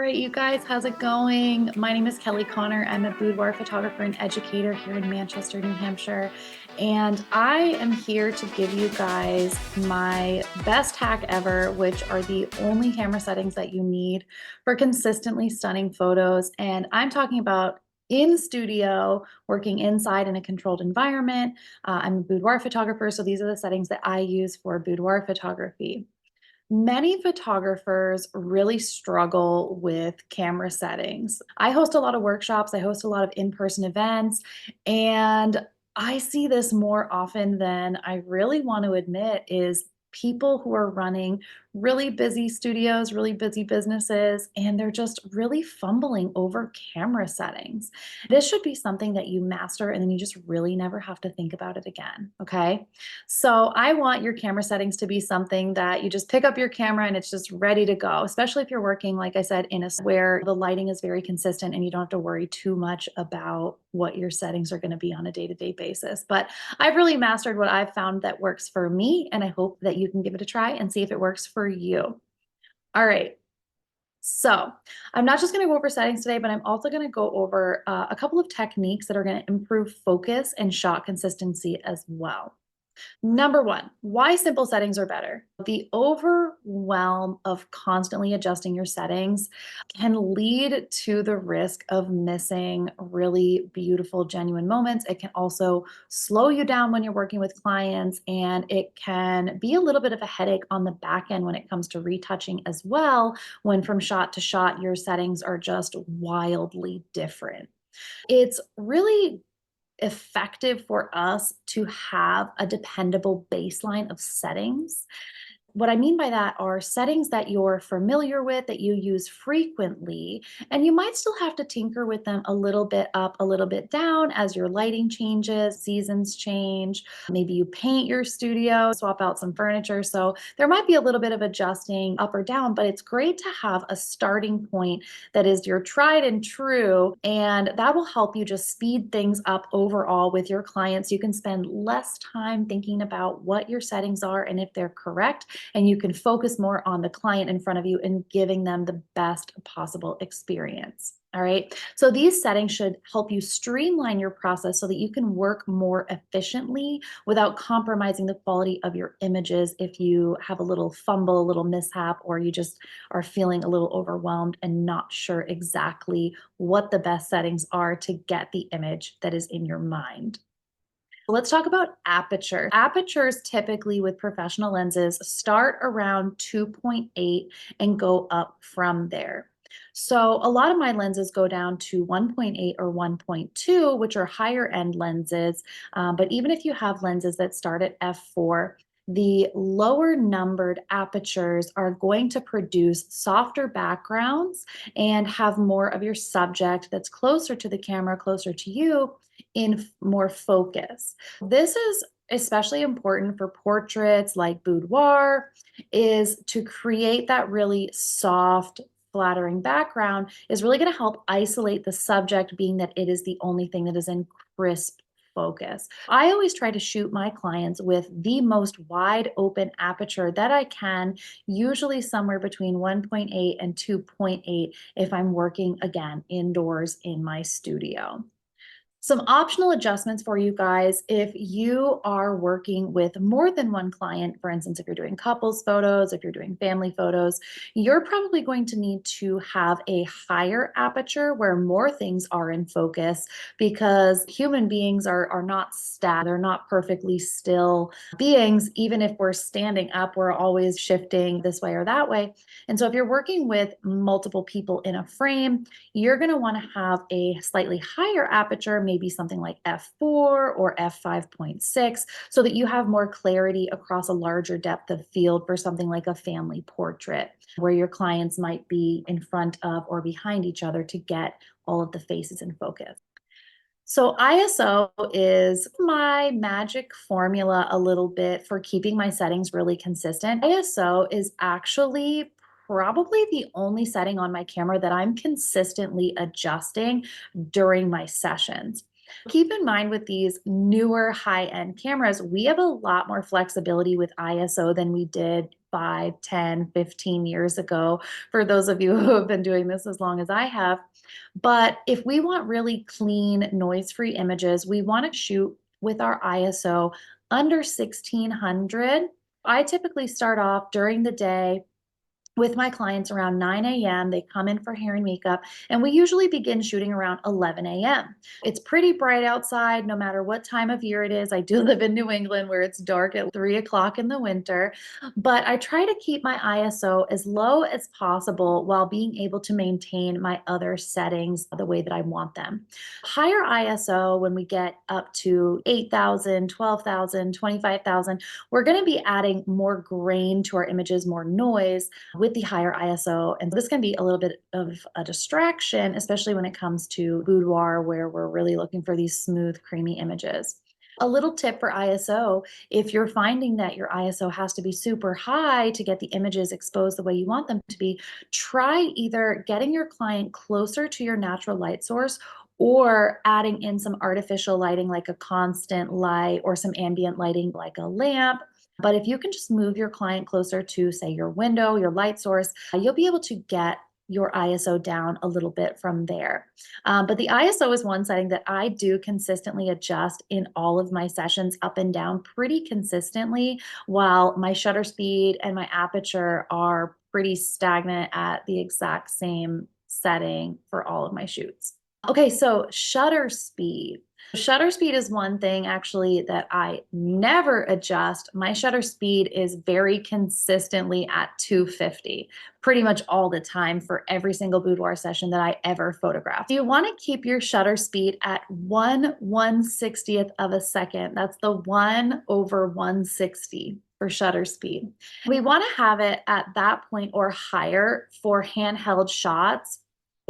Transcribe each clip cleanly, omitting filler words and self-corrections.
right, you guys, how's it going? My name is Kelly Connor. I'm a boudoir photographer and educator here in Manchester, New Hampshire. And I am here to give you guys my best hack ever, which are the only camera settings that you need for consistently stunning photos. And I'm talking about in studio, working inside in a controlled environment. I'm a boudoir photographer, so these are the settings that I use for boudoir photography. Many photographers really struggle with camera settings. I host a lot of workshops, I host a lot of in-person events, and I see this more often than I really want to admit is people who are running really busy studios, really busy businesses, and they're just really fumbling over camera settings. This should be something that you master and then you just really never have to think about it again, okay? So I want your camera settings to be something that you just pick up your camera and it's just ready to go, especially if you're working, like I said, in a where the lighting is very consistent and you don't have to worry too much about what your settings are going to be on a day-to-day basis. But I've really mastered what I've found that works for me, and I hope that you can give it a try and see if it works for you. All right. So I'm not just going to go over settings today, but I'm also going to go over a couple of techniques that are going to improve focus and shot consistency as well. Number one, why simple settings are better. The overwhelm of constantly adjusting your settings can lead to the risk of missing really beautiful, genuine moments. It can also slow you down when you're working with clients, and it can be a little bit of a headache on the back end when it comes to retouching as well, when from shot to shot, your settings are just wildly different. It's really effective for us to have a dependable baseline of settings. What I mean by that are settings that you're familiar with, that you use frequently, and you might still have to tinker with them a little bit up, a little bit down as your lighting changes, seasons change. Maybe you paint your studio, swap out some furniture. So there might be a little bit of adjusting up or down, but it's great to have a starting point that is your tried and true, and that will help you just speed things up overall with your clients. You can spend less time thinking about what your settings are and if they're correct, and you can focus more on the client in front of you and giving them the best possible experience. All right. So these settings should help you streamline your process so that you can work more efficiently without compromising the quality of your images if you have a little fumble, a little mishap, or you just are feeling a little overwhelmed and not sure exactly what the best settings are to get the image that is in your mind. Let's talk about aperture. Apertures typically with professional lenses start around 2.8 and go up from there. So a lot of my lenses go down to 1.8 or 1.2, which are higher end lenses. But even if you have lenses that start at f4, the lower numbered apertures are going to produce softer backgrounds and have more of your subject that's closer to the camera, closer to you, in more focus. This is especially important for portraits like boudoir, is to create that really soft, flattering background is really going to help isolate the subject, being that it is the only thing that is in crisp focus. I always try to shoot my clients with the most wide open aperture that I can, usually somewhere between 1.8 and 2.8 if I'm working again indoors in my studio. Some optional adjustments for you guys if you are working with more than one client. For instance, if you're doing couples photos, if you're doing family photos, you're probably going to need to have a higher aperture where more things are in focus, because human beings are not static. They're not perfectly still beings. Even if we're standing up, we're always shifting this way or that way. And so if you're working with multiple people in a frame, you're going to want to have a slightly higher aperture, maybe something like f4 or f5.6, so that you have more clarity across a larger depth of field for something like a family portrait, where your clients might be in front of or behind each other to get all of the faces in focus. So ISO is my magic formula a little bit for keeping my settings really consistent. ISO is actually probably the only setting on my camera that I'm consistently adjusting during my sessions. Keep in mind, with these newer high-end cameras, we have a lot more flexibility with ISO than we did 5, 10, 15 years ago, for those of you who have been doing this as long as I have. But if we want really clean, noise-free images, we want to shoot with our ISO under 1600. I typically start off during the day with my clients around 9 a.m. They come in for hair and makeup, and we usually begin shooting around 11 a.m. It's pretty bright outside no matter what time of year it is. I do live in New England where it's dark at 3 o'clock in the winter, but I try to keep my ISO as low as possible while being able to maintain my other settings the way that I want them. Higher ISO, when we get up to 8,000, 12,000, 25,000, we're going to be adding more grain to our images, more noise with the higher ISO. And this can be a little bit of a distraction, especially when it comes to boudoir, where we're really looking for these smooth, creamy images. A little tip for ISO, if you're finding that your ISO has to be super high to get the images exposed the way you want them to be, try either getting your client closer to your natural light source or adding in some artificial lighting like a constant light or some ambient lighting like a lamp. But if you can just move your client closer to, say, your window, your light source, you'll be able to get your ISO down a little bit from there. But the ISO is one setting that I do consistently adjust in all of my sessions up and down pretty consistently, while my shutter speed and my aperture are pretty stagnant at the exact same setting for all of my shoots. Okay, so shutter speed. Shutter speed is one thing actually that I never adjust. My shutter speed is very consistently at 250 pretty much all the time for every single boudoir session that I ever photograph. You want to keep your shutter speed at 1/160th of a second. That's the 1/160 for shutter speed. We want to have it at that point or higher for handheld shots,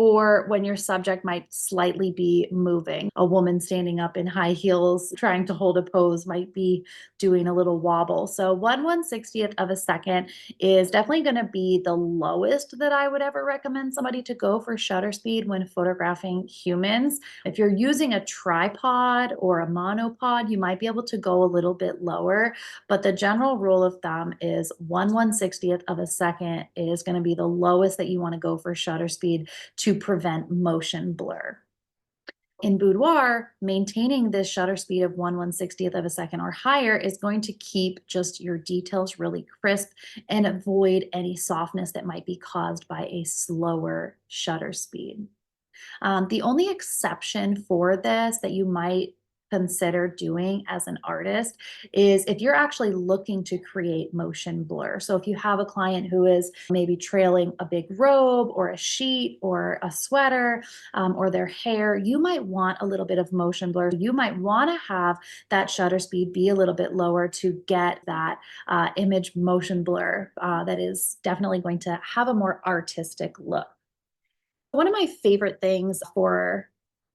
or when your subject might slightly be moving. A woman standing up in high heels trying to hold a pose might be doing a little wobble. So 1/160th of a second is definitely going to be the lowest that I would ever recommend somebody to go for shutter speed when photographing humans. If you're using a tripod or a monopod, you might be able to go a little bit lower, but the general rule of thumb is 1/160th of a second is going to be the lowest that you want to go for shutter speed to prevent motion blur. In boudoir, maintaining this shutter speed of 1/160th of a second or higher is going to keep just your details really crisp and avoid any softness that might be caused by a slower shutter speed. The only exception for this that you might consider doing as an artist is if you're actually looking to create motion blur. So if you have a client who is maybe trailing a big robe or a sheet or a sweater, or their hair, you might want a little bit of motion blur. You might want to have that shutter speed be a little bit lower to get that image motion blur that is definitely going to have a more artistic look. One of my favorite things for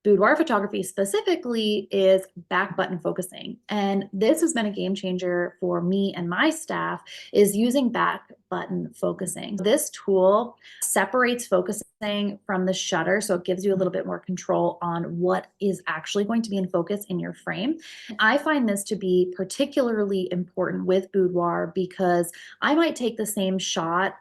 boudoir photography specifically is back button focusing. And this has been a game changer for me and my staff, is using back button focusing. This tool separates focusing from the shutter, so it gives you a little bit more control on what is actually going to be in focus in your frame. I find this to be particularly important with boudoir because I might take the same shot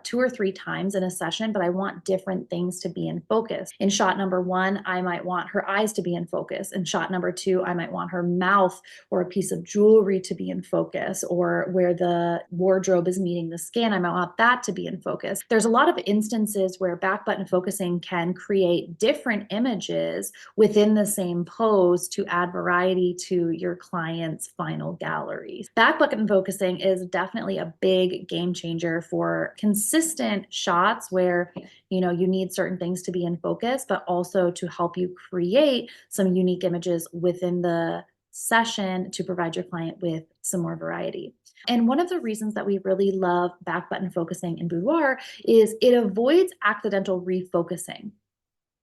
2 or 3 times in a session, but I want different things to be in focus. In shot number one, I might want her eyes to be in focus. In shot number two, I might want her mouth or a piece of jewelry to be in focus, or where the wardrobe is meeting the skin, I might want that to be in focus. There's a lot of instances where back button focusing can create different images within the same pose to add variety to your client's final galleries. Back button focusing is definitely a big game changer for consistent shots where you need certain things to be in focus, but also to help you create some unique images within the session to provide your client with some more variety. And one of the reasons that we really love back button focusing in boudoir is it avoids accidental refocusing.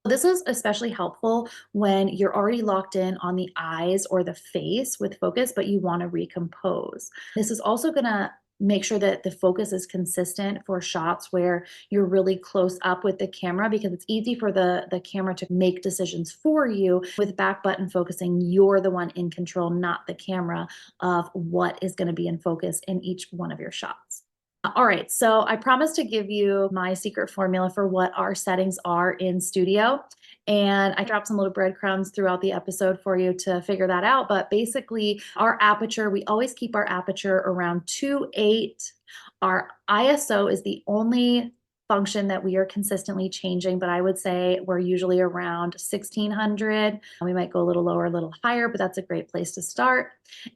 This is especially helpful when you're already locked in on the eyes or the face with focus, but you want to recompose. This is also going to make sure that the focus is consistent for shots where you're really close up with the camera, because it's easy for the camera to make decisions for you. With back button focusing, you're the one in control, not the camera, of what is going to be in focus in each one of your shots. All right, so I promised to give you my secret formula for what our settings are in studio. And I dropped some little breadcrumbs throughout the episode for you to figure that out. But basically, our aperture, we always keep our aperture around 2.8. Our ISO is the only function that we are consistently changing, but I would say we're usually around 1600. We might go a little lower, a little higher, but that's a great place to start.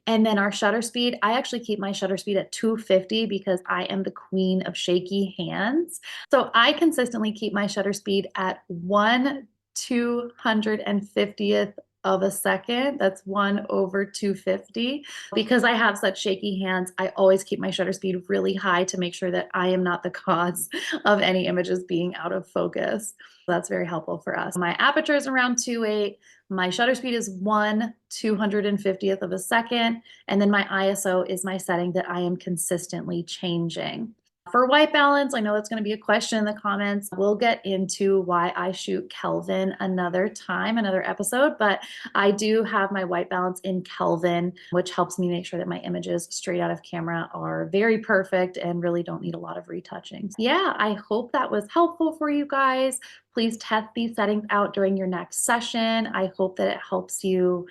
And then our shutter speed, I actually keep my shutter speed at 250 because I am the queen of shaky hands. So I consistently keep my shutter speed at 1/250th of a second. That's 1/250. Because I have such shaky hands, I always keep my shutter speed really high to make sure that I am not the cause of any images being out of focus. That's very helpful for us. My aperture is around 2.8. My shutter speed is 1/250th of a second. And then my ISO is my setting that I am consistently changing. For white balance, I know that's going to be a question in the comments. We'll get into why I shoot Kelvin another time, another episode, but I do have my white balance in Kelvin, which helps me make sure that my images straight out of camera are very perfect and really don't need a lot of retouching. Yeah, I hope that was helpful for you guys. Please test these settings out during your next session. I hope that it helps you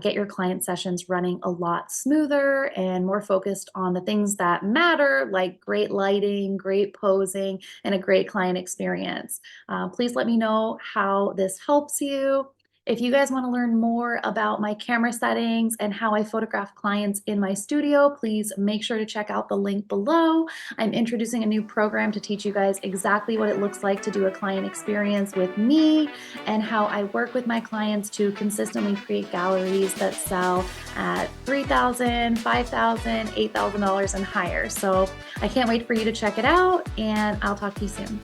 get your client sessions running a lot smoother and more focused on the things that matter, like great lighting, great posing, and a great client experience. Please let me know how this helps you. If you guys want to learn more about my camera settings and how I photograph clients in my studio, please make sure to check out the link below. I'm introducing a new program to teach you guys exactly what it looks like to do a client experience with me and how I work with my clients to consistently create galleries that sell at $3,000, $5,000, $8,000 and higher. So I can't wait for you to check it out, and I'll talk to you soon.